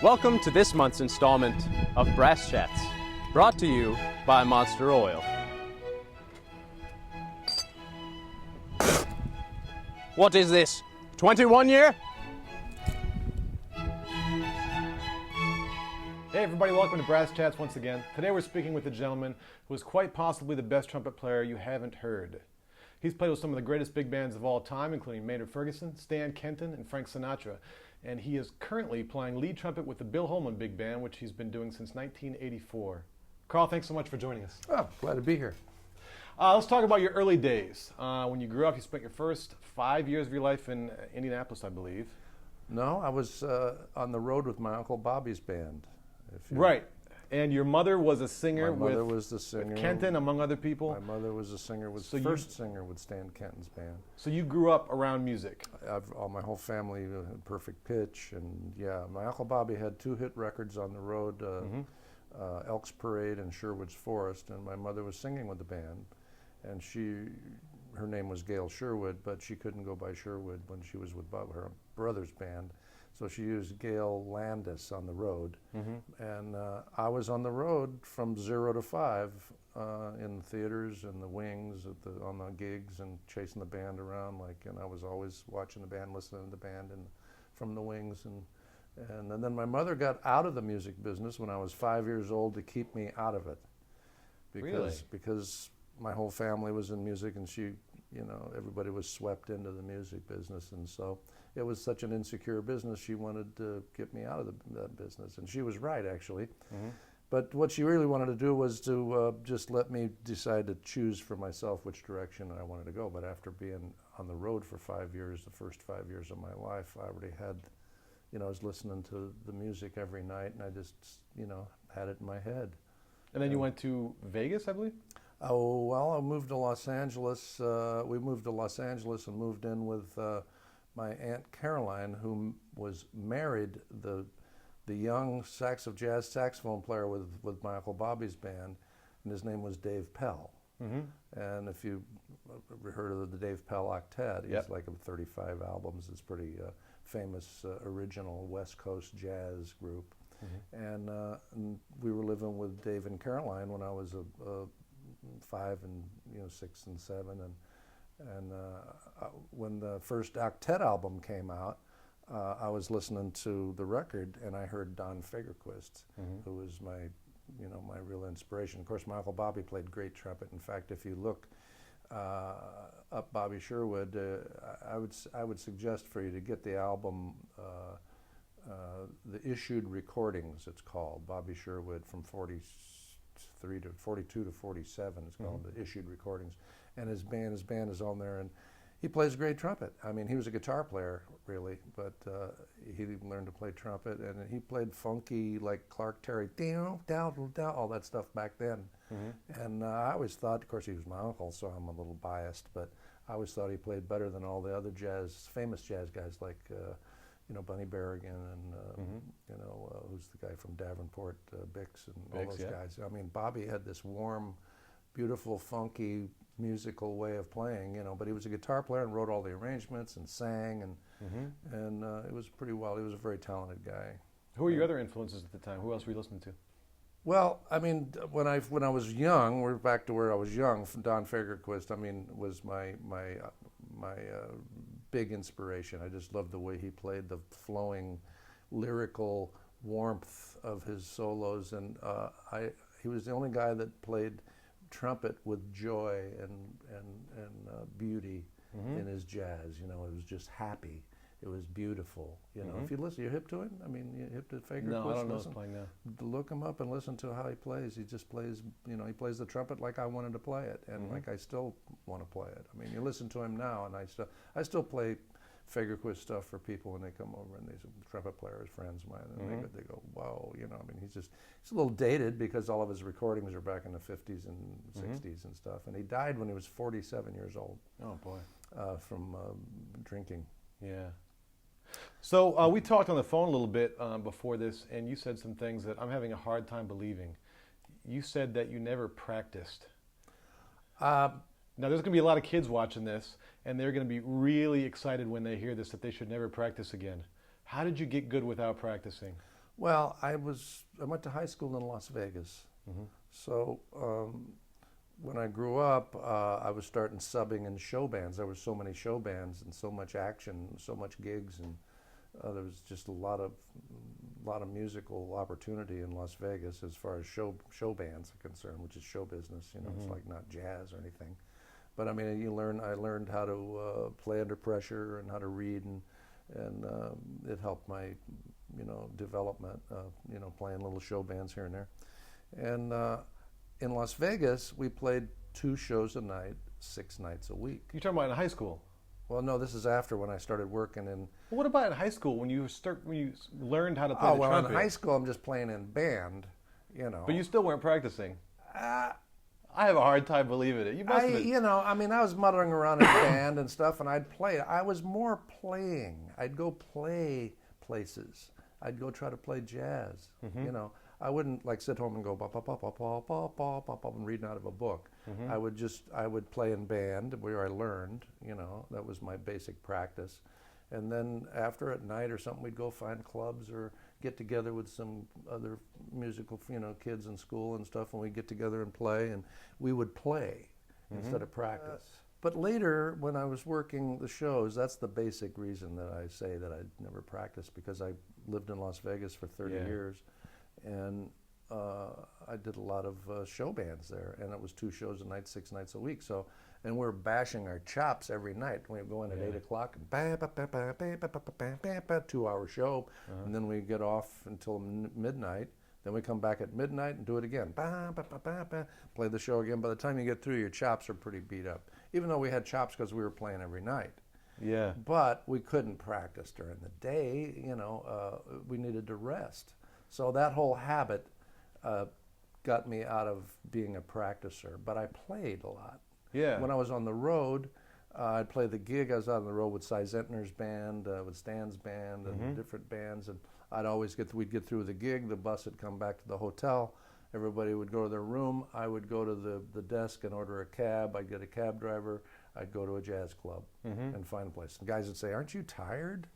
Welcome to this month's installment of Brass Chats, brought to you by Monster Oil. What is this? 21 year? Hey everybody, welcome to Brass Chats once again. Today we're speaking with a gentleman who is quite possibly the best trumpet player you haven't heard. He's played with some of the greatest big bands of all time, including Maynard Ferguson, Stan Kenton, and Frank Sinatra. And he is currently playing lead trumpet with the Bill Holman Big Band, which he's been doing since 1984. Carl, thanks so much for joining us. Oh, glad to be here. Let's talk about your early days. When you grew up, you spent your first 5 years of your life in Indianapolis, I believe. No, I was on the road with my Uncle Bobby's band. Right. And your mother was a singer My mother was the singer. with Kenton, among other people. My mother was a singer, was So first singer with Stan Kenton's band. So you grew up around music. My whole family had perfect pitch, and yeah, my Uncle Bobby had 2 hit records on the road, Elks Parade and Sherwood's Forest, and my mother was singing with the band, and her name was Gail Sherwood, but she couldn't go by Sherwood when she was with her brother's band. So she used Gail Landis on the road, and I was on the road from 0 to 5 in the theaters and the wings on the gigs and chasing the band around. And I was always watching the band, listening to the band, and from the wings. And then my mother got out of the music business when I was 5 years old to keep me out of it, because my whole family was in music, and everybody was swept into the music business, and so it was such an insecure business. She wanted to get me out of that business, and she was right, actually. But what she really wanted to do was to just let me decide to choose for myself which direction I wanted to go. But after being on the road for 5 years, the first 5 years of my life, I already had, I was listening to the music every night, and I just, had it in my head. And then you went to Vegas, I believe? Oh, well, I moved to Los Angeles. We moved to Los Angeles and moved in with my Aunt Caroline, who was married the young jazz saxophone player with my Uncle Bobby's band, and his name was Dave Pell. And if you heard of the Dave Pell Octet, he's like 35 albums. It's pretty famous original West Coast jazz group. And we were living with Dave and Caroline when I was 5 and 6 and 7, and when the first Octet album came out, I was listening to the record, and I heard Don Fagerquist, who was my real inspiration. Of course, my Uncle Bobby played great trumpet. In fact, if you look up Bobby Sherwood, I would suggest for you to get the album, the issued recordings. It's called Bobby Sherwood from 42 to 47. It's called the issued recordings, and his band is on there, and he plays great trumpet. I mean, he was a guitar player really, but he learned to play trumpet, and he played funky like Clark Terry, down, all that stuff back then. And I always thought, of course, he was my uncle, so I'm a little biased, but I always thought he played better than all the other famous jazz guys like Bunny Berrigan and who's the guy from Davenport, Bix, and all those guys. I mean, Bobby had this warm, beautiful, funky, musical way of playing, but he was a guitar player and wrote all the arrangements and sang, and it was pretty wild. He was a very talented guy. Who were your other influences at the time? Who else were you listening to? Well, I mean, when I was young, we're back to where I was young. Don Fagerquist, was my big inspiration. I just loved the way he played, the flowing, lyrical warmth of his solos, and he was the only guy that played trumpet with joy and beauty in his jazz. It was just happy. It was beautiful. If you listen, you're hip to him. I mean, you're hip to Fagerquist. No, I don't know who's playing now. Look him up and listen to how he plays. He just plays. He plays the trumpet like I wanted to play it, and like I still want to play it. I mean, you listen to him now, and I still play Fagerquist stuff for people when they come over, and these trumpet players, friends of mine, and they go, "Whoa!" he's a little dated because all of his recordings are back in the 50s and 60s and stuff. And he died when he was 47 years old. Oh boy! From drinking. Yeah. So we talked on the phone a little bit before this, and you said some things that I'm having a hard time believing. You said that you never practiced. Now, there's going to be a lot of kids watching this, and they're going to be really excited when they hear this, that they should never practice again. How did you get good without practicing? Well, I went to high school in Las Vegas. So when I grew up, I was starting subbing in show bands. There were so many show bands and so much action, so much gigs, and there was just a lot of musical opportunity in Las Vegas as far as show bands are concerned, which is show business. You know, it's like not jazz or anything. But I mean, I learned how to play under pressure and how to read, and it helped my, development. Playing little show bands here and there, and in Las Vegas we played 2 shows a night, 6 nights a week. You're talking about in high school? Well, no, this is after when I started working in. Well, what about in high school when you learned how to play the trumpet? In high school I'm just playing in band, But you still weren't practicing. I have a hard time believing it. You must have been. I was muttering around in band and stuff, and I'd play. I was more playing. I'd go play places. I'd go try to play jazz. I wouldn't like sit home and go ba ba ba ba ba ba ba ba ba and reading out of a book. I would play in band where I learned. That was my basic practice. And then after at night or something, we'd go find clubs or get together with some other musical, kids in school and stuff, and we'd get together and play, and we would play instead of practice. But later, when I was working the shows, that's the basic reason that I say that I never practiced, because I lived in Las Vegas for 30 years, and I did a lot of show bands there, and it was 2 shows a night, 6 nights a week. So, and we're bashing our chops every night. We go in at 8 o'clock, and 2-hour show, and then we get off until midnight. Then we come back at midnight and do it again. Play the show again. By the time you get through, your chops are pretty beat up. Even though we had chops because we were playing every night. Yeah. But we couldn't practice during the day. We needed to rest. So that whole habit got me out of being a practicer. But I played a lot. Yeah. When I was on the road, I'd play the gig. I was out on the road with Cy Zentner's band, with Stan's band, and different bands. And we'd get through the gig. The bus would come back to the hotel. Everybody would go to their room. I would go to the desk and order a cab. I'd get a cab driver. I'd go to a jazz club and find a place. And guys would say, "Aren't you tired?"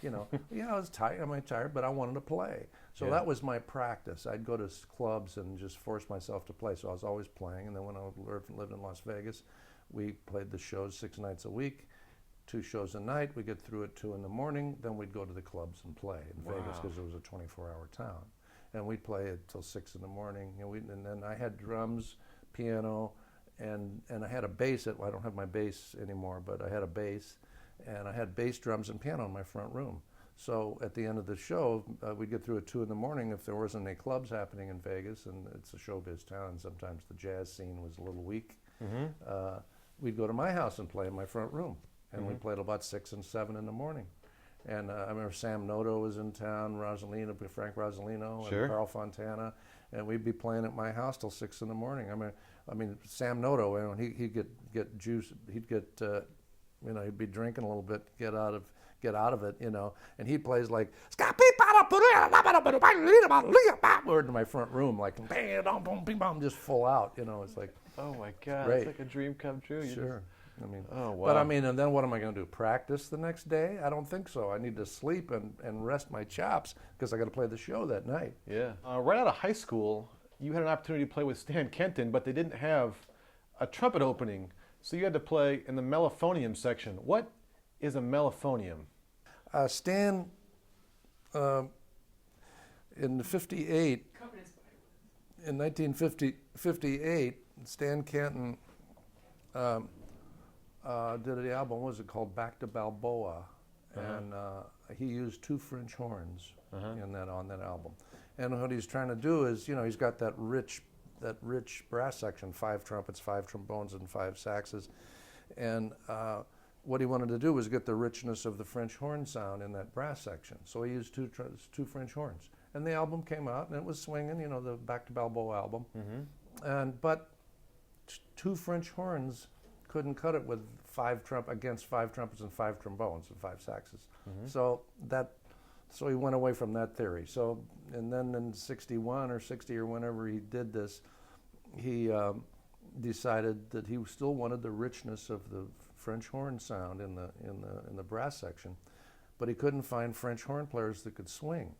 Yeah, I was tired. Am I tired? But I wanted to play. So that was my practice. I'd go to clubs and just force myself to play. So I was always playing. And then when I lived in Las Vegas, we played the shows 6 nights a week, 2 shows a night. We'd get through at 2 in the morning. Then we'd go to the clubs and play in Vegas because it was a 24-hour town. And we'd play until 6 in the morning. And then I had drums, piano, and I had a bass. I don't have my bass anymore, but I had a bass. And I had bass, drums, and piano in my front room. So at the end of the show, we'd get through at 2 in the morning if there wasn't any clubs happening in Vegas, and it's a showbiz town, and sometimes the jazz scene was a little weak. We'd go to my house and play in my front room. And we played about 6 and 7 in the morning. And I remember Sam Noto was in town, Frank Rosolino, and Carl Fontana, and we'd be playing at my house till 6 in the morning. I mean, Sam Noto, he'd get juice, he'd he'd be drinking a little bit, get out of it, and he plays like word in my front room, like just full out, it's like, oh my God, great. It's like a dream come true. Sure. Oh wow. But and then what am I going to do? Practice the next day? I don't think so. I need to sleep and rest my chops because I got to play the show that night. Yeah. Right out of high school, you had an opportunity to play with Stan Kenton, but they didn't have a trumpet opening, so you had to play in the mellophonium section. What is a mellophonium? Stan, in 1958, Stan Kenton did the album. What was it called? Back to Balboa, and he used 2 French horns on that album. And what he's trying to do is, he's got that rich brass section, 5 trumpets, 5 trombones, and 5 saxes, and what he wanted to do was get the richness of the French horn sound in that brass section. So he used 2 French horns, and the album came out, and it was swinging, the Back to Balboa album, but 2 French horns couldn't cut it with 5 trumpets and 5 trombones and 5 saxes. So he went away from that theory. So, and then in 61 or 60 or whenever he did this, he decided that he still wanted the richness of the French horn sound in the brass section, but he couldn't find French horn players that could swing.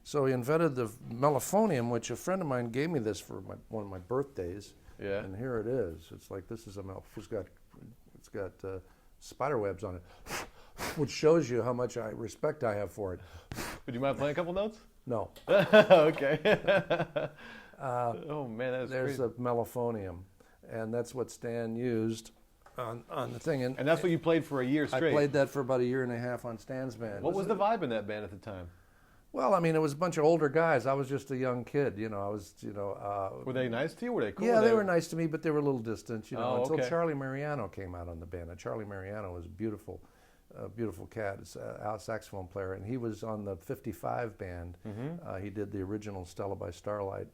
So he invented the mellophonium, which a friend of mine gave me this for one of my birthdays. Yeah. And here it is. It's like, this is a it's got spider webs on it, which shows you how much respect I have for it. Would you mind playing a couple notes? No. Okay. Oh man, that's There's great. a mellophonium, and that's what Stan used on the thing. And that's what you played for a year straight. I played that for about a year and a half on Stan's band. What was the vibe in that band at the time? Well, I mean, it was a bunch of older guys. I was just a young kid, Were they nice to you? Were they cool? Yeah, they were nice to me, but they were a little distant, until okay. Charlie Mariano came out on the band. And Charlie Mariano was a beautiful cat, a saxophone player, and he was on the 55 band. He did the original Stella by Starlight,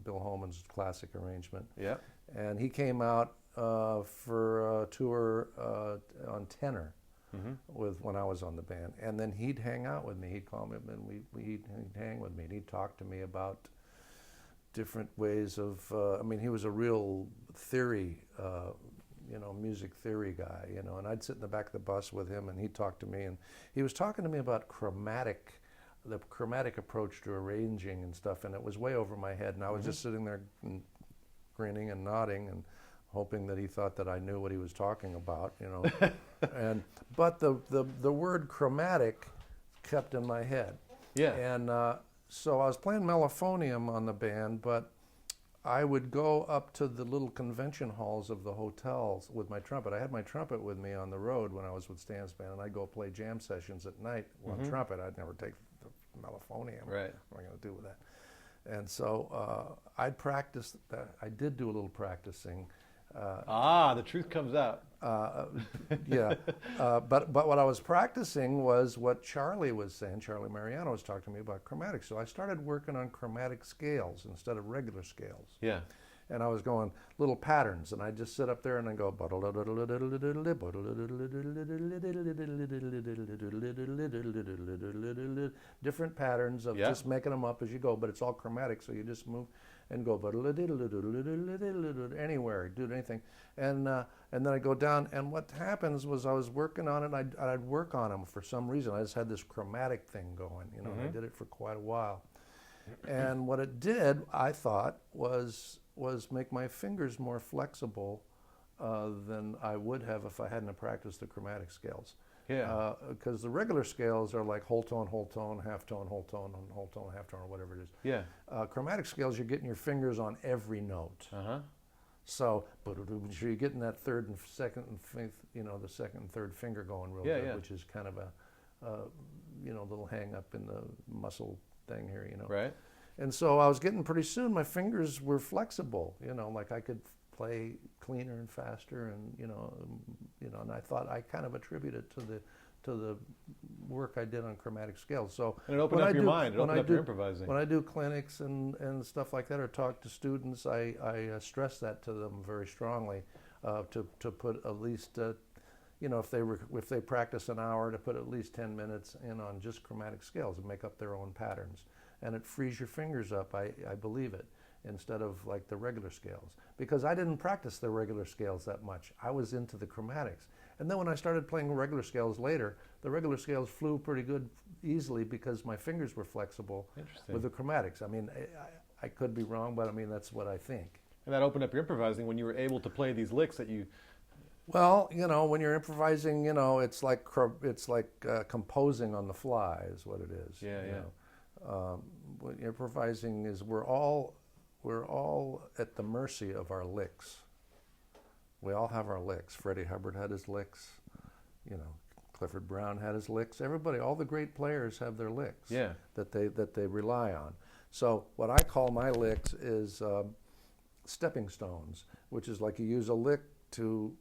Bill Holman's classic arrangement. Yeah. And he came out for a tour on tenor. When I was on the band, and then he'd hang out with me. He'd call me, and he'd hang with me. And he'd talk to me about different ways of. He was a real theory, music theory guy. And I'd sit in the back of the bus with him, and he'd talk to me. And he was talking to me about the chromatic approach to arranging and stuff. And it was way over my head. And I was just sitting there, grinning and nodding and hoping that he thought that I knew what he was talking about, but the word chromatic kept in my head. Yeah. And so I was playing mellophonium on the band, but I would go up to the little convention halls of the hotels with my trumpet. I had my trumpet with me on the road when I was with Stan's band, and I'd go play jam sessions at night on trumpet. I'd never take the mellophonium. Right. What am I going to do with that? And so I'd practice that. I did do a little practicing. The truth comes out. But what I was practicing was what Charlie was saying. Charlie Mariano was talking to me about chromatics. So I started working on chromatic scales instead of regular scales. Yeah. And I was going little patterns, and I'd just sit up there and I'd go different patterns of just making them up as you go, but it's all chromatic, so you just move and go anywhere, do anything, and then I go down. And what happens was I was working on it, and I'd work on them for some reason. I just had this chromatic thing going, and I did it for quite a while. And what it did, I thought, was make my fingers more flexible than I would have if I hadn't practiced the chromatic scales. Yeah. Because the regular scales are like whole tone, half tone, whole tone, half tone, or whatever it is. Yeah. Chromatic scales, you're getting your fingers on every note. So you're getting that third and second and fifth, the second and third finger going real good, which is kind of a little hang up in the muscle thing here, Right. And so I was getting, pretty soon my fingers were flexible, like I could play cleaner and faster, and and I thought I kind of attribute it to the work I did on chromatic scales. So And it opened up your mind. It opened up your improvising. When I do clinics and stuff like that, or talk to students, I stress that to them very strongly, to put at least if they practice an hour, to put at least 10 minutes in on just chromatic scales and make up their own patterns. And it frees your fingers up, I believe it, instead of like the regular scales. Because I didn't practice the regular scales that much. I was into the chromatics. And then when I started playing regular scales later, the regular scales flew pretty good easily because my fingers were flexible with the chromatics. I mean, I could be wrong, but I mean, that's what I think. And that opened up your improvising when you were able to play these licks that you... Well, when you're improvising, it's like composing on the fly is what it is. What improvising is, we're all at the mercy of our licks. We all have our licks. Freddie Hubbard had his licks. Clifford Brown had his licks. Everybody, all the great players have their licks that they rely on. So what I call my licks is stepping stones, which is like you use a lick to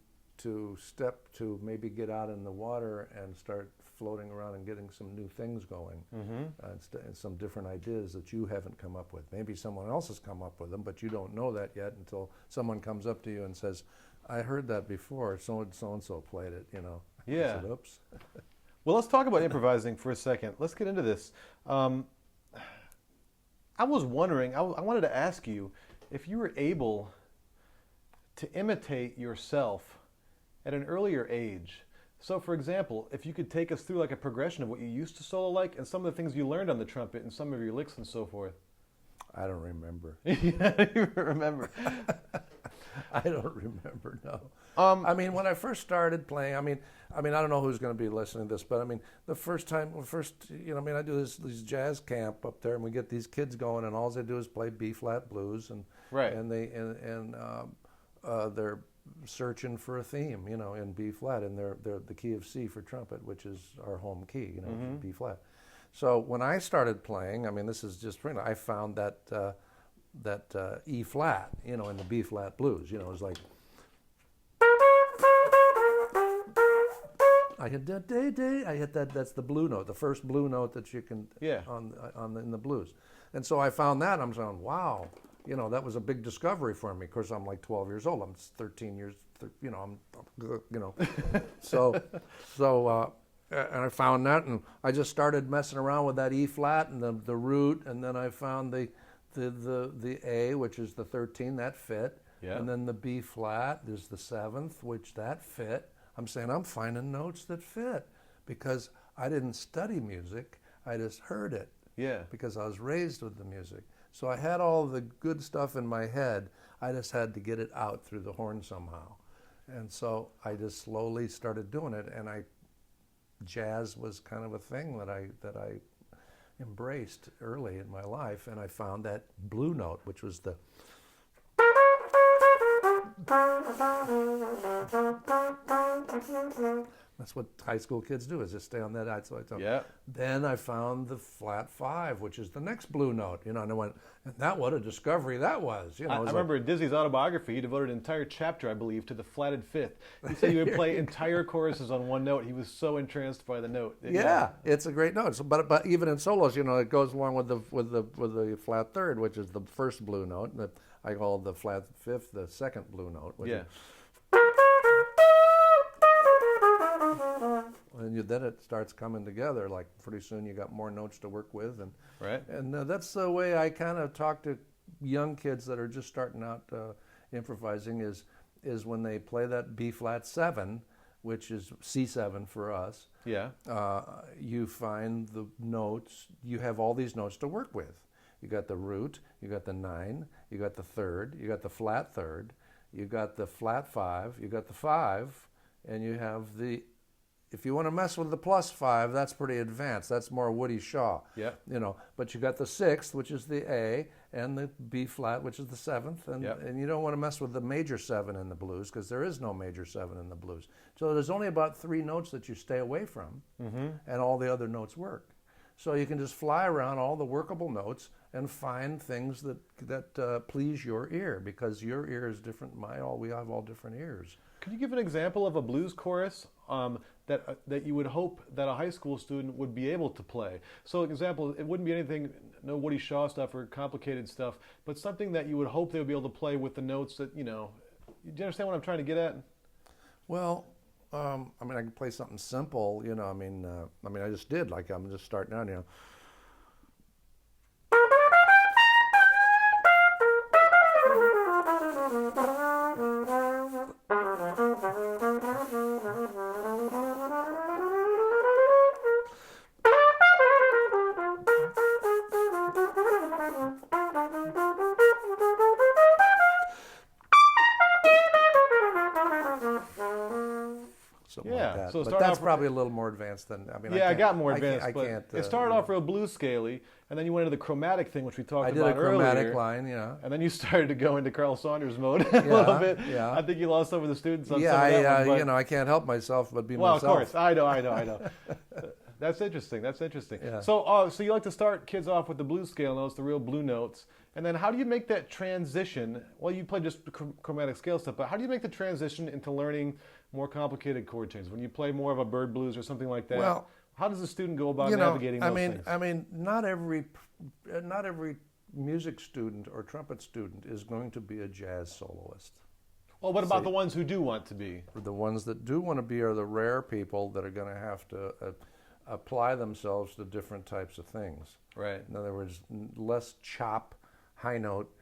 step to maybe get out in the water and start floating around and getting some new things going, and some different ideas that you haven't come up with. Maybe someone else has come up with them, but you don't know that yet until someone comes up to you and says, I heard that before, so-and-so played it, Yeah. I said, oops. Well, let's talk about improvising for a second. Let's get into this. I was wondering, I wanted to ask you if you were able to imitate yourself at an earlier age. So, for example, if you could take us through like a progression of what you used to solo like and some of the things you learned on the trumpet and some of your licks and so forth. I don't remember. You remember? I don't remember. No. Um, I mean, when I first started playing, I mean, I don't know who's going to be listening to this, but I mean, I do these jazz camp up there, and we get these kids going, and all they do is play B flat blues, and Right. and they're searching for a theme, in B flat, and they're the key of C for trumpet, which is our home key, B flat. So when I started playing, I mean, this is just I found that E flat, in the B flat blues, it was like. I hit that day. I hit that. That's the blue note, the first blue note that you can in the blues. And so I found that. I'm saying, wow, that was a big discovery for me. Of course, I'm like 12 years old. I'm 13 years. So and I found that, and I just started messing around with that E flat and the root, and then I found the A, which is the 13, that fit, and then the B flat is the 7th, which that fit. I'm saying I'm finding notes that fit because I didn't study music, I just heard it. Yeah. Because I was raised with the music. So I had all the good stuff in my head, I just had to get it out through the horn somehow. And so I just slowly started doing it, and jazz was kind of a thing that I embraced early in my life, and I found that blue note, which was the that's what high school kids do, is just stay on that high tone. Yeah. Then I found the flat 5, which is the next blue note, and I went, and what a discovery that was. I remember in Disney's autobiography, he devoted an entire chapter, I believe, to the flatted 5th. He said he would play entire choruses on one note. He was so entranced by the note. Yeah, it's a great note. So, but even in solos, it goes along with the flat 3rd, which is the first blue note. I call the flat 5th the second blue note. Yeah. And then it starts coming together. Like pretty soon, you got more notes to work with, and Right. And that's the way I kind of talk to young kids that are just starting out improvising. Is when they play that B flat 7, which is C7 for us. Yeah. You find the notes. You have all these notes to work with. You got the root. You got the 9. You got the 3rd. You got the flat 3rd. You got the flat 5. You got the 5, and you have the. If you want to mess with the plus 5, that's pretty advanced. That's more Woody Shaw. Yeah. But you got the 6th, which is the A, and the B flat, which is the 7th, and you don't want to mess with the major 7 in the blues because there is no major 7 in the blues. So there's only about 3 notes that you stay away from, and all the other notes work. So you can just fly around all the workable notes and find things that please your ear, because your ear is different. We have all different ears. Could you give an example of a blues chorus that you would hope that a high school student would be able to play? So, an example, it wouldn't be anything, no Woody Shaw stuff or complicated stuff, but something that you would hope they would be able to play with the notes that, do you understand what I'm trying to get at? Well, I can play something simple, I just did, like I'm just starting out, something like that. So but that's probably a little more advanced than, I got more advanced, I but can't, it started off real blues scaly, and then you went into the chromatic thing, which we talked about earlier. I did a chromatic line, And then you started to go into Carl Saunders mode a little bit. Yeah. I think you lost some of the students on some of that one, but... I can't help myself but be Well, myself. of course, I know. That's interesting. Yeah. So you like to start kids off with the blues scale notes, the real blue notes, and then how do you make that transition? Well, you play just chromatic scale stuff, but how do you make the transition into learning more complicated chord changes? When you play more of a bird blues or something like that, well, how does the student go about navigating those things? Not every music student or trumpet student is going to be a jazz soloist. Well, what about the ones who do want to be? The ones that do want to be are the rare people that are going to have to apply themselves to different types of things. Right. In other words, less chop, high note,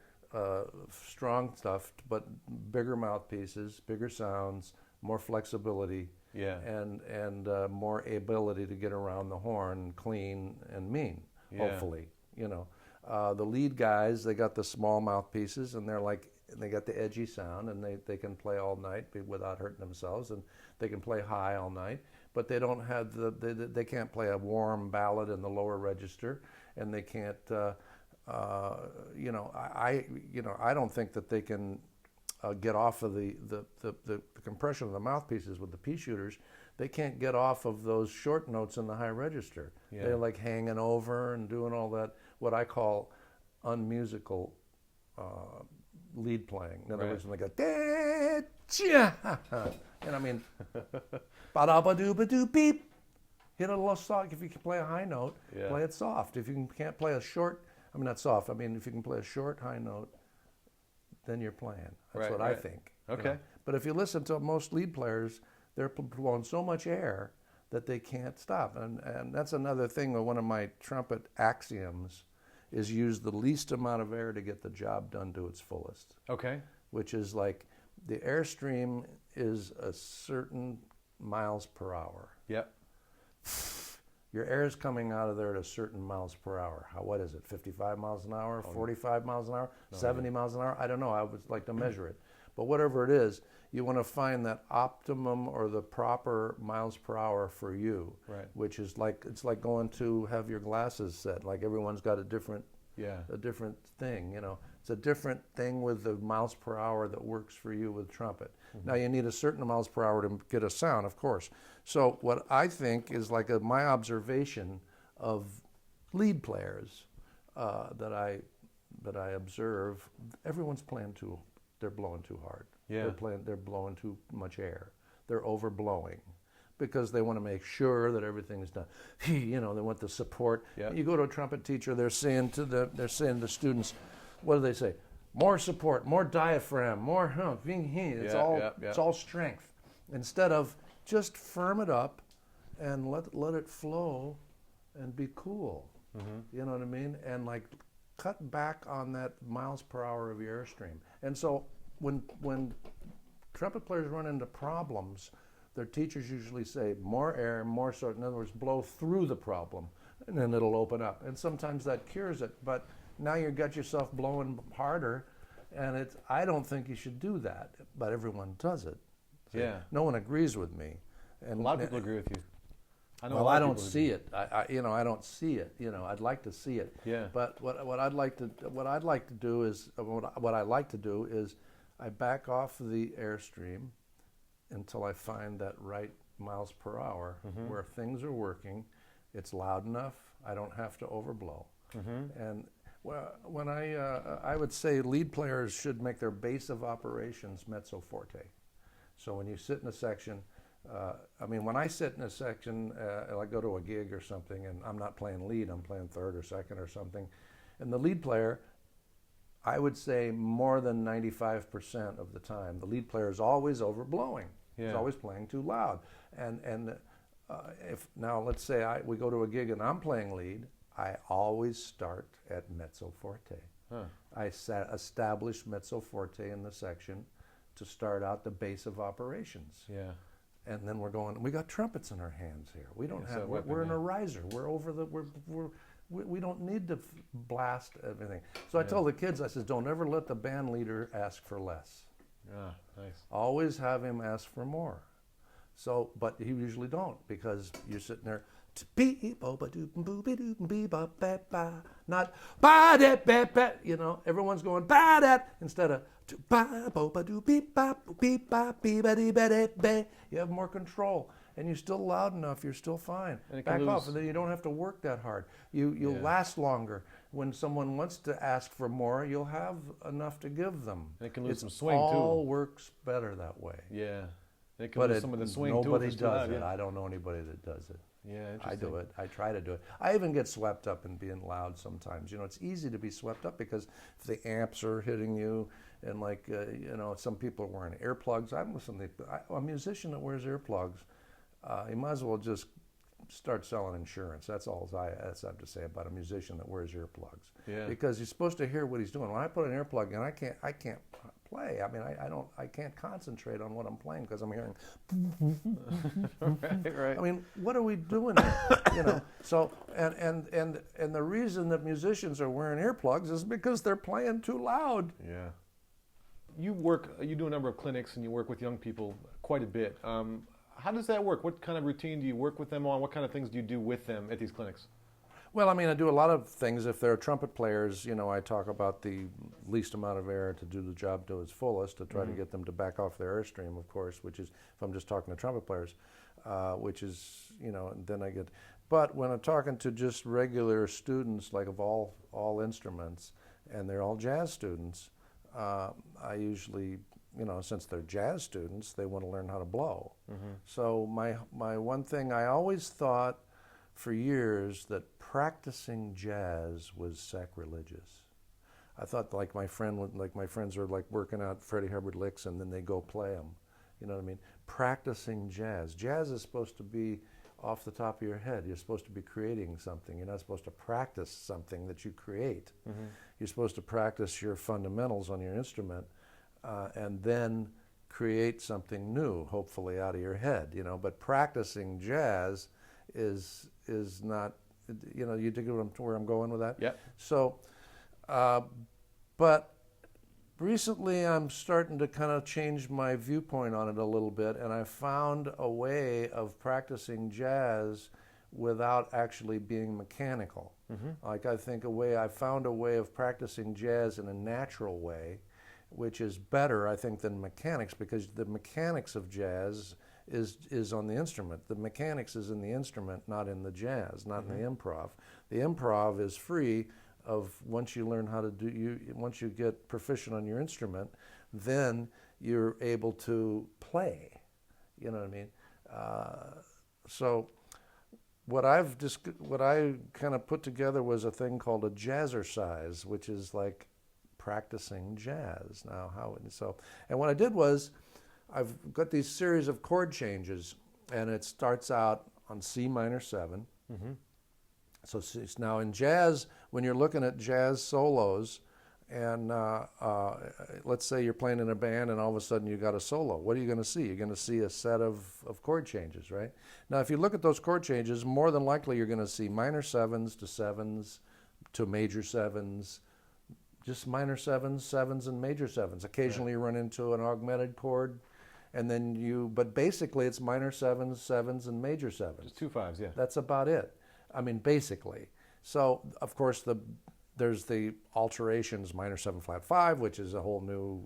strong stuff, but bigger mouthpieces, bigger sounds, more flexibility, Yeah. and more ability to get around the horn clean and mean, Yeah. hopefully. The lead guys, they got the small mouthpieces, and they got the edgy sound, and they can play all night without hurting themselves, and they can play high all night, but they don't have they can't play a warm ballad in the lower register, and they can't I don't think that they can get off of the compression of the mouthpieces with the pea shooters. They can't get off of those short notes in the high register. Yeah. They're like hanging over and doing all that, what I call unmusical lead playing. In other Right. words, when they go, da-cha, and I mean, ba-da-ba-doo-ba-doo-beep, hit a little soft. If you can play a high note, Yeah. play it soft. If you can't play a short, I mean, not soft, I mean, if you can play a short high note, then you're playing. That's Right, what I right. think. Okay. But if you listen to most lead players, they're blowing so much air that they can't stop. And that's another thing, one of my trumpet axioms is use the least amount of air to get the job done to its fullest, Okay. which is like the airstream is a certain miles per hour. Yep. Your air is coming out of there at a certain miles per hour. What is it, 55 miles an hour, 45 miles an hour, 70 miles an hour? I don't know. I would like to measure it. But whatever it is, you want to find that optimum or the proper miles per hour for you, Right. which is like, it's like going to have your glasses set. Like everyone's got a different thing, It's a different thing with the miles per hour that works for you with trumpet. Now you need a certain miles per hour to get a sound, of course. So what I think is like my observation of lead players that I observe, everyone's playing they're blowing too hard. Yeah. They're blowing too much air. They're overblowing because they want to make sure that everything's done. They want the support. Yep. You go to a trumpet teacher, they're saying to the students, what do they say? More support, more diaphragm, more it's Yeah. all strength. Instead of just firm it up and let it flow and be cool. You know what I mean? And like cut back on that miles per hour of your airstream. And so when trumpet players run into problems, their teachers usually say more air, more so. In other words, blow through the problem, and then it'll open up. And sometimes that cures it. But now you've got yourself blowing harder, and I don't think you should do that. But everyone does it. So Yeah. no one agrees with me. And A lot of people agree with you. I know. well, I don't see it. I don't see it. I'd like to see it. Yeah. But what I like to do is I back off the airstream until I find that right miles per hour where things are working. It's loud enough. I don't have to overblow. And when I would say lead players should make their base of operations mezzo forte. So when you sit in a section. When I sit in a section, I go to a gig or something, and I'm not playing lead, I'm playing third or second or something. And the lead player, I would say more than 95% of the time, the lead player is always overblowing. Yeah. He's always playing too loud. And if now let's say we go to a gig and I'm playing lead, I always start at mezzo forte. I establish mezzo forte in the section to start out the base of operations. Yeah. And then we got trumpets in our hands here. We don't so have, weapon, we're in yeah. a riser. We're over we don't need to blast everything. So I told the kids, I said, don't ever let the band leader ask for less. Ah, nice. Always have him ask for more. So, but he usually don't, because you're sitting there, not ba, everyone's going ba that instead of you have more control, and you're still loud enough, you're still fine. And it can Back off, lose- and then you don't have to work that hard. You'll Yeah. last longer. When someone wants to ask for more, you'll have enough to give them. And it can lose It's some swing, too. all works better that way. Yeah. It can But lose some of the swing too. if nobody it's too does loud, it. yeah. I don't know anybody that does it. Yeah, I interesting. do it. I try to do it. I even get swept up in being loud sometimes. It's easy to be swept up because if the amps are hitting you, and some people are wearing earplugs. I'm listening to a musician that wears earplugs. You might as well just start selling insurance. That's all I have to say about a musician that wears earplugs. Yeah. Because you're supposed to hear what he's doing. When I put an earplug in, I can't play. I mean, I can't concentrate on what I'm playing because I'm hearing. Right. I mean, what are we doing here? You know. So and the reason that musicians are wearing earplugs is because they're playing too loud. Yeah. You do a number of clinics and you work with young people quite a bit. How does that work? What kind of routine do you work with them on? What kind of things do you do with them at these clinics? Well, I mean, I do a lot of things. If they're trumpet players, you know, I talk about the least amount of air to do the job to its fullest, to try to get them to back off their airstream, of course, which is, if I'm just talking to trumpet players, which is, you know, and then I get, but when I'm talking to just regular students, like of all instruments, and they're all jazz students, I usually, you know, since they're jazz students, they want to learn how to blow. So my one thing, I always thought for years that practicing jazz was sacrilegious. I thought like my friends are like working out Freddie Hubbard licks and then they go play them. You know what I mean? Practicing jazz. Jazz is supposed to be off the top of your head. You're supposed to be creating something. You're not supposed to practice something that you create. You're supposed to practice your fundamentals on your instrument and then create something new, hopefully out of your head. You know, but practicing jazz is not, you know, you dig where I'm going with that? Yeah. So, but recently I'm starting to kind of change my viewpoint on it a little bit, and I found a way of practicing jazz without actually being mechanical. Like I found a way of practicing jazz in a natural way, which is better, I think, than mechanics, because the mechanics of jazz is on the instrument. The mechanics is in the instrument, not in the jazz, not in the improv. The improv is free of once you learn how to once you get proficient on your instrument, then you're able to play. You know what I mean? So what I kind of put together was a thing called a jazzercise, which is like practicing jazz. And what I did was, I've got these series of chord changes, and it starts out on C minor 7. So now in jazz, when you're looking at jazz solos, and let's say you're playing in a band and all of a sudden you got a solo, what are you going to see? You're going to see a set of chord changes, right? Now if you look at those chord changes, more than likely you're going to see minor 7s to 7s to major 7s, just minor 7s, 7s, and major 7s. Occasionally you run into an augmented chord, and then but basically it's minor 7s, 7s, and major 7s. Just 2 5s, yeah. That's about it. I mean, basically. So, of course, there's the alterations, minor 7 flat 5, which is a whole new,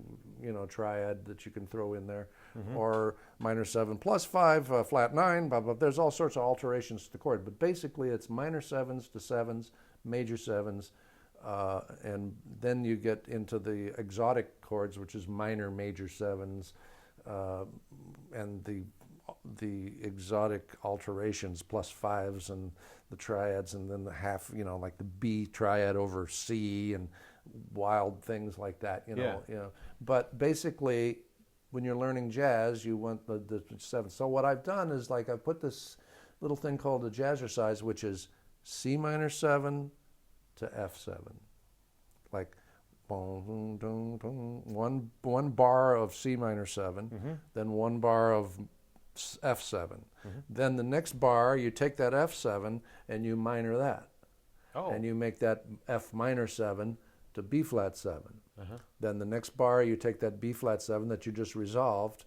you know, triad that you can throw in there, or minor 7 plus 5, flat 9, blah, blah. There's all sorts of alterations to the chord, but basically it's minor 7s to 7s, major 7s, and then you get into the exotic chords, which is minor major 7s, and the exotic alterations plus 5s and the triads, and then the half, you know, like the B triad over C and wild things like that, you know. You know. But basically, when you're learning jazz, you want the 7s. So what I've done is, like, I've put this little thing called a jazzercise, which is C minor 7 to F7, like one bar of C minor 7, then one bar of F7. Then the next bar, you take that F7 and you minor that. And you make that F minor 7 to B flat 7. Then the next bar, you take that B flat 7 that you just resolved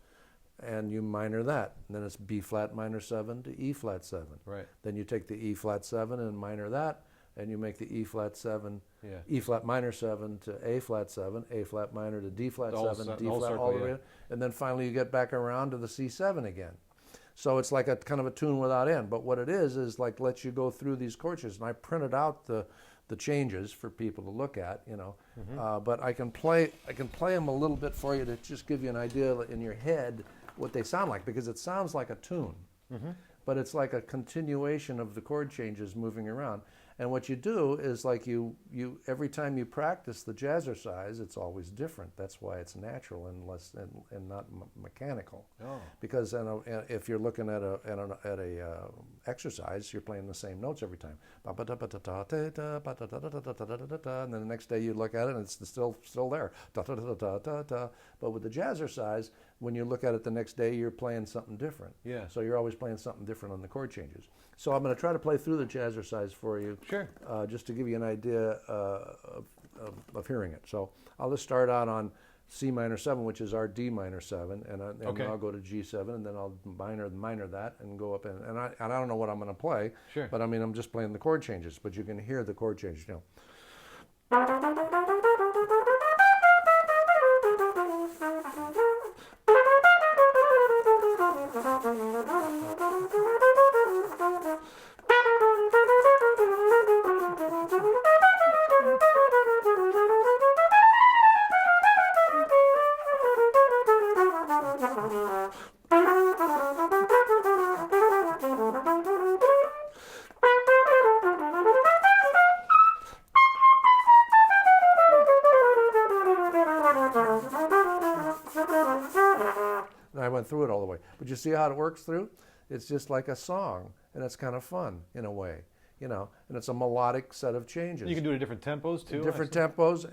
and you minor that. And then it's B flat minor 7 to E flat 7. Right. Then you take the E flat 7 and minor that, and you make the E flat 7, E flat minor 7 to A flat 7, A flat minor to D flat 7, D flat all the way, and then finally you get back around to the C7 again. So it's like a kind of a tune without end. But what it is like lets you go through these chord changes. And I printed out the changes for people to look at, you know. But I can play them a little bit for you to just give you an idea in your head what they sound like, because it sounds like a tune. But it's like a continuation of the chord changes moving around. And what you do is like you every time you practice the jazzercise, it's always different. That's why it's natural and less and not mechanical. Oh. Because if you're looking at a exercise, you're playing the same notes every time. And then the next day you look at it and it's still there. But with the jazzercise, when you look at it the next day, you're playing something different. Yeah. So you're always playing something different on the chord changes. So I'm going to try to play through the jazzercise for you. Sure. Just to give you an idea of hearing it. So I'll just start out on C minor 7, which is our D minor 7, and I'll go to G7, and then I'll minor that and go up and I don't know what I'm going to play. Sure. But I mean I'm just playing the chord changes, but you can hear the chord changes. You know. And I went through it all the way. But you see how it works through? It's just like a song, and it's kind of fun in a way, you know. And it's a melodic set of changes. You can do it at different tempos too. Different tempos,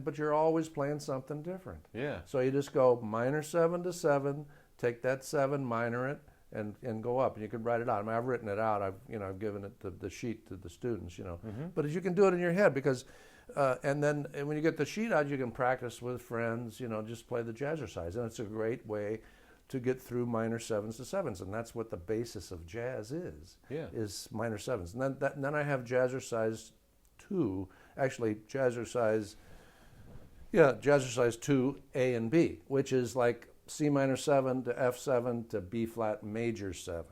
but you're always playing something different. Yeah. So you just go minor 7 to 7, take that 7, minor it, and go up. And you can write it out. I mean, I've written it out. I've given it the sheet to the students, you know. Mm-hmm. But you can do it in your head because. And when you get the sheet out, you can practice with friends, you know, just play the jazzercise. And it's a great way to get through minor 7s to 7s. And that's what the basis of jazz is minor 7s. And then I have Jazzercise 2, actually Jazzercise 2, A and B, which is like C minor 7 to F7 to B flat major 7.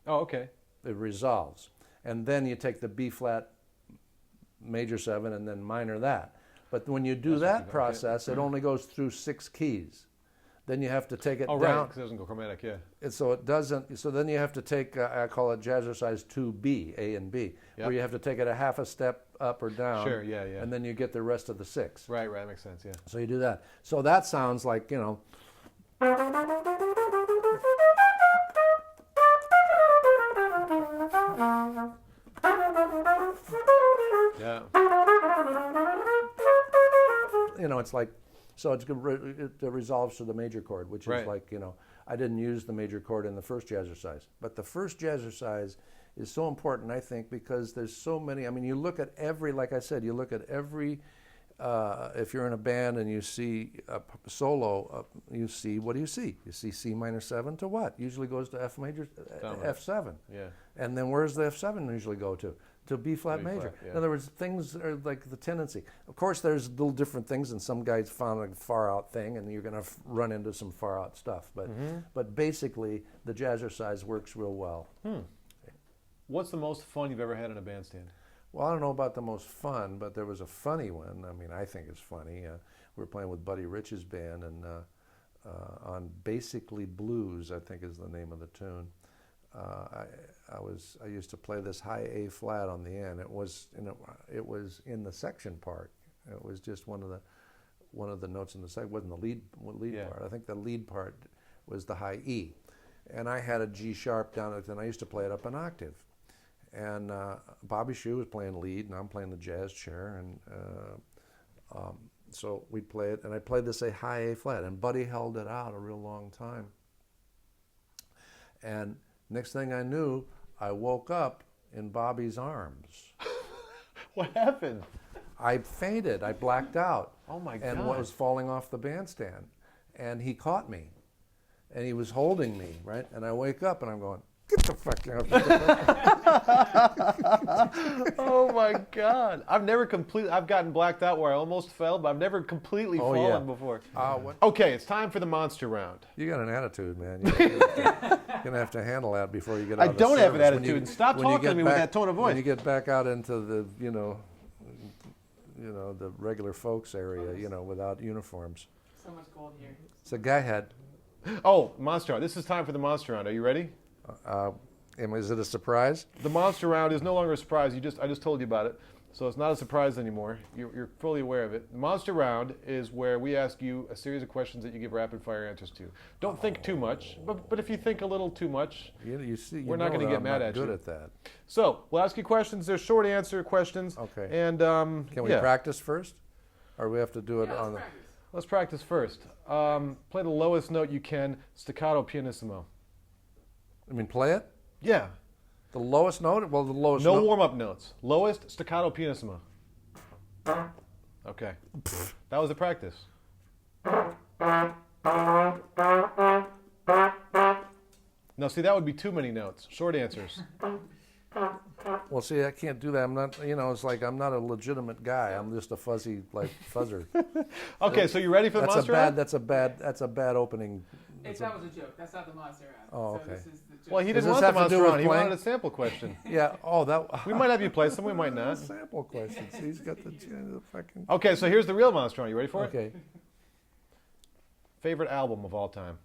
Oh, okay. It resolves. And then you take the B flat major 7 and then minor that. But when you do that process, it only goes through 6 keys. Then you have to take it down. Oh, right, because it doesn't go chromatic, yeah. And so it doesn't. So then you have to take, I call it Jazzercise 2B, A and B, where you have to take it a half a step up or down. Sure, yeah. And then you get the rest of the 6. Right, makes sense, yeah. So you do that. So that sounds like, you know. Yeah. You know, it's like, so it resolves to the major chord, which is like, you know, I didn't use the major chord in the first jazzercise. But the first jazzercise is so important, I think, because there's so many. I mean, you look at every, like I said, you look at every, if you're in a band and you see a solo, you see, what do you see? You see C minor 7 to what? Usually goes to F major, F7. Yeah. And then where's the F7 usually go to? To B flat major. Yeah. In other words, things are like the tendency. Of course, there's little different things, and some guys found a far out thing, and you're going to run into some far out stuff. But basically, the jazzercise works real well. What's the most fun you've ever had in a bandstand? Well, I don't know about the most fun, but there was a funny one. I mean, I think it's funny. We were playing with Buddy Rich's band, and on Basically Blues, I think is the name of the tune. I used to play this high A flat on the end. It was in the section part. It was just one of the notes in the section. It wasn't the lead part. I think the lead part was the high E, and I had a G sharp down it, and I used to play it up an octave. And Bobby Shue was playing lead, and I'm playing the jazz chair, and so we'd play it, and I played this a high A flat, and Buddy held it out a real long time. And next thing I knew, I woke up in Bobby's arms. What happened? I fainted. I blacked out. Oh my God. And was falling off the bandstand. And he caught me. And he was holding me, right? And I wake up and I'm going, get the fuck out. Oh my God. I've gotten blacked out where I almost fell, but I've never completely fallen before. Okay, it's time for the monster round. You got an attitude, man. You're going to have to handle that before you get out of the I don't have an service. attitude. Stop talking to me with that tone of voice. When you get back out into the, the regular folks area, without uniforms. So much gold here. It's a guy had. Oh, monster round. This is time for the monster round. Are you ready? Is it a surprise? The monster round is no longer a surprise. I just told you about it, so it's not a surprise anymore. You're fully aware of it. The monster round is where we ask you a series of questions that you give rapid fire answers to. Don't think too much, but if you think a little too much, You see, we're not going to get mad at you. I'm good at that. So we'll ask you questions. They're short answer questions. Okay. And Can we practice first, or we have to do it on the? Let's practice first. Play the lowest note you can, staccato pianissimo. I mean, play it. Yeah. The lowest note? Well, the lowest No note. warm-up notes. Lowest staccato pianissimo. Okay. That was the practice. Now, see, that would be too many notes. Short answers. Well, see, I can't do that. I'm not, it's like I'm not a legitimate guy. I'm just a fuzzy, fuzzer. Okay, so you ready for the monster round? That's a bad opening. That was a joke. That's not the monster round. Oh, So okay. this is the joke. Well, he Does didn't this want the have to monster do with round. He playing? wanted a sample question. Yeah. Oh, that. We might have you play some. We might not. Sample questions. He's got the fucking. Okay, so here's the real monster round. You ready for it? Okay. Favorite album of all time?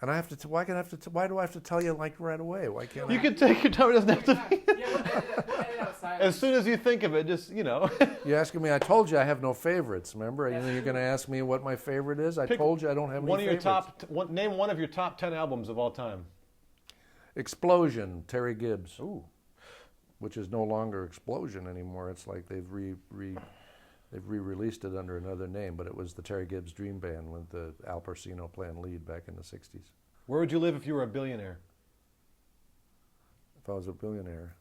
And I have to. Why do I have to tell you right away? Why can't You I? can take your time. It doesn't have to be. Yeah, we'll edit out silence. As soon as you think of it, just. You're asking me. I told you I have no favorites. Remember? You're going to ask me what my favorite is. I Pick told you I don't have any one of your favorites. name one of your top 10 albums of all time. Explosion, Terry Gibbs. Ooh. Which is no longer Explosion anymore. It's like they've re-released it under another name, but it was the Terry Gibbs Dream Band with the Al Pacino playing lead back in the 60s. Where would you live if you were a billionaire? If I was a billionaire,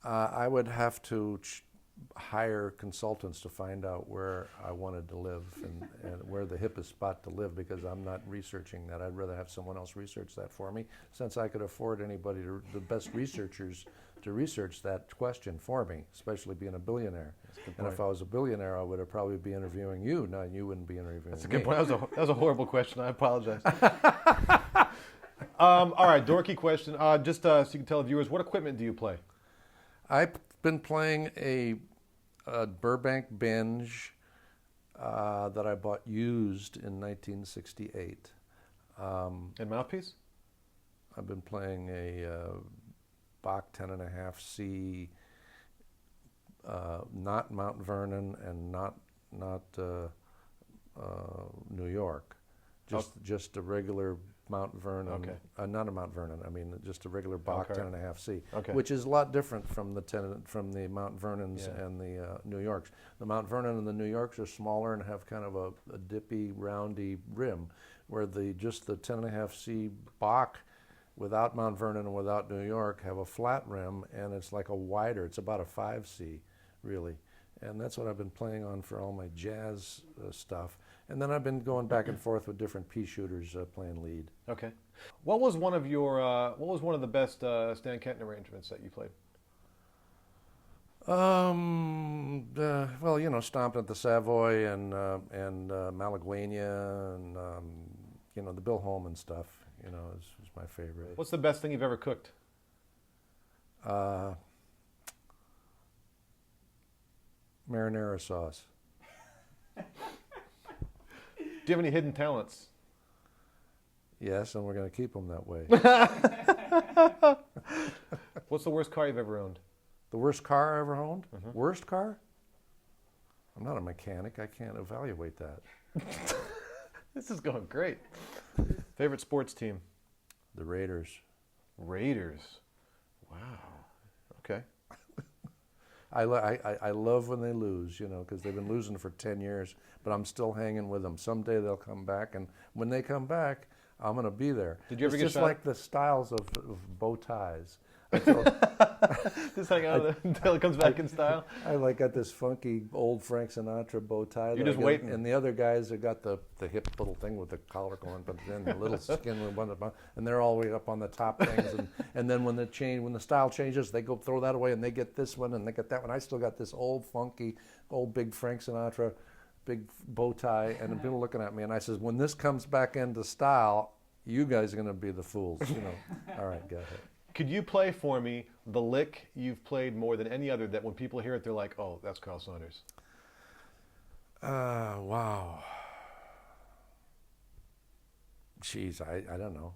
I would have to hire consultants to find out where I wanted to live and where the hippest spot to live, because I'm not researching that. I'd rather have someone else research that for me, since I could afford anybody, the best researchers, to research that question for me, especially being a billionaire. And if I was a billionaire, I would have probably be interviewing you. No, you wouldn't be interviewing me. That's a good point. That was a horrible question. I apologize. All right, dorky question. Just so you can tell the viewers, what equipment do you play? I've been playing a Burbank Binge that I bought used in 1968. And mouthpiece? I've been playing a Bach 10.5C, not Mount Vernon and not New York, just a regular Mount Vernon. Okay. Not a Mount Vernon. I mean, just a regular Bach 10.5C, Okay. which is a lot different from the Mount Vernons Yeah. and the New Yorks. The Mount Vernon and the New Yorks are smaller and have kind of a dippy, roundy rim, where just the 10.5C Bach, without Mount Vernon and without New York, have a flat rim, and it's like it's about a 5C, really. And that's what I've been playing on for all my jazz stuff. And then I've been going back and forth with different pea shooters playing lead. Okay. What was one of the best Stan Kenton arrangements that you played? Well, Stomped at the Savoy and Malaguena and the Bill Holman stuff. Is my favorite. What's the best thing you've ever cooked? Marinara sauce. Do you have any hidden talents? Yes, and we're going to keep them that way. What's the worst car you've ever owned? The worst car I ever owned? Mhm. Worst car? I'm not a mechanic. I can't evaluate that. This is going great. Favorite sports team? The Raiders. Raiders. Wow. Okay. I love when they lose, because they've been losing for 10 years, but I'm still hanging with them. Someday they'll come back, and when they come back, I'm going to be there. Did you ever it's get just shot? like the styles of bow ties. Just hang out until it comes back in style. I got this funky old Frank Sinatra bow tie. You're just waiting. And the other guys have got the hip little thing with the collar going, but then the little skin with one, and they're all the way up on the top things. And then when the style changes, they go throw that away and they get this one and they get that one. I still got this old funky, old big Frank Sinatra, big bow tie, and people looking at me, and I says, when this comes back into style, you guys are going to be the fools. All right, go ahead. Could you play for me the lick you've played more than any other that when people hear it, they're like, oh, that's Carl Saunders? Wow. Jeez, I don't know.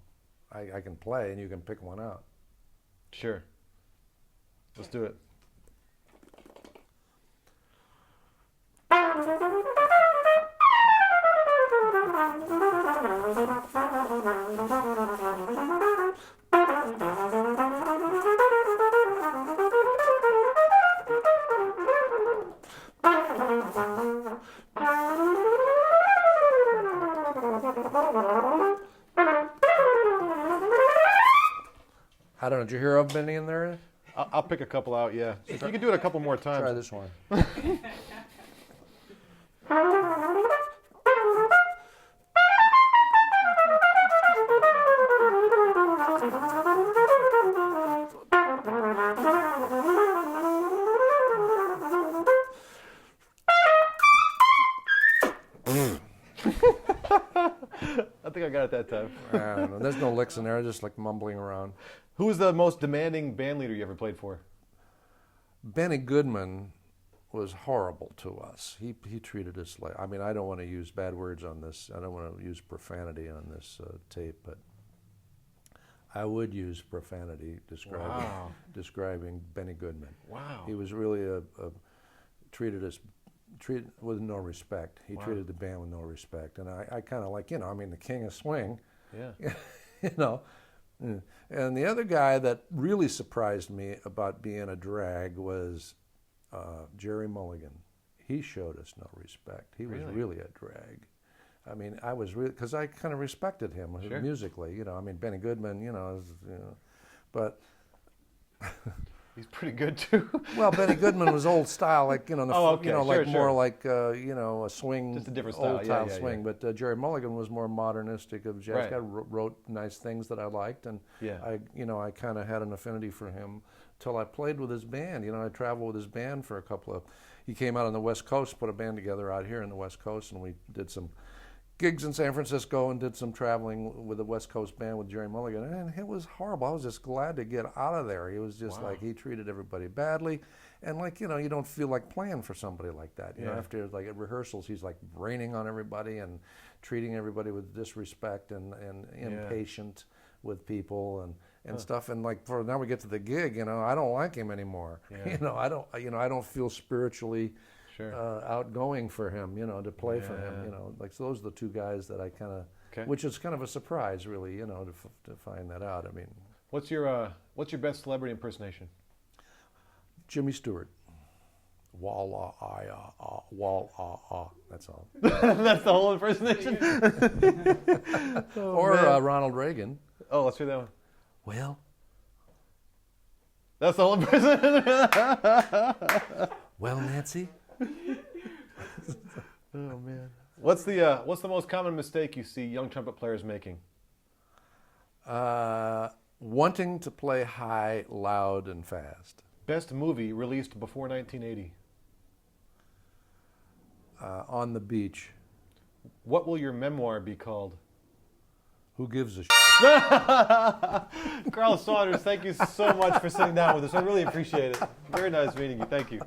I can play and you can pick one out. Sure. Let's do it. I don't know. Did you hear of any in there? I'll pick a couple out, yeah. If you can do it a couple more times. Try this one. I think I got it that time. I don't know. There's no licks in there. Just like mumbling around. Who was the most demanding band leader you ever played for? Benny Goodman was horrible to us. He treated us like, I mean, I don't want to use bad words on this. I don't want to use profanity on this tape, but I would use profanity describing Benny Goodman. Wow. He was really treated with no respect. He treated the band with no respect. And I kind of like, I mean, the king of swing. Yeah. And the other guy that really surprised me about being a drag was Jerry Mulligan. He showed us no respect. He was really a drag. I mean, I was really, because I kind of respected him musically. I mean, Benny Goodman, but He's pretty good too. well, Benny Goodman was old style, like more like a swing, just a different style, old style swing. Yeah. But Jerry Mulligan was more modernistic of jazz. Guy wrote nice things that I liked, and I kind of had an affinity for him till I played with his band. I traveled with his band for a couple of. He came out on the West Coast, put a band together out here in the West Coast, and we did some gigs in San Francisco and did some traveling with the West Coast band with Jerry Mulligan, and it was horrible. I was just glad to get out of there. He was just like, he treated everybody badly, and like, you don't feel like playing for somebody like that. After like at rehearsals, he's like raining on everybody and treating everybody with disrespect and impatient with people and stuff. And like for now we get to the gig, I don't like him anymore. I don't feel spiritually outgoing for him, to play for him, like so those are the two guys that I kind of, which is kind of a surprise, really, to find that out. I mean, what's your best celebrity impersonation? Jimmy Stewart. Wall that's all. That's the whole impersonation. Or Ronald Reagan. Oh, let's hear that one. Well, that's the whole impersonation. Well, Nancy. Oh man. What's the most common mistake you see young trumpet players making? Wanting to play high, loud, and fast. Best movie released before 1980? On the Beach. What will your memoir be called? Who gives a Carl Saunders, thank you so much for sitting down with us. I really appreciate it. Very nice meeting you. Thank you.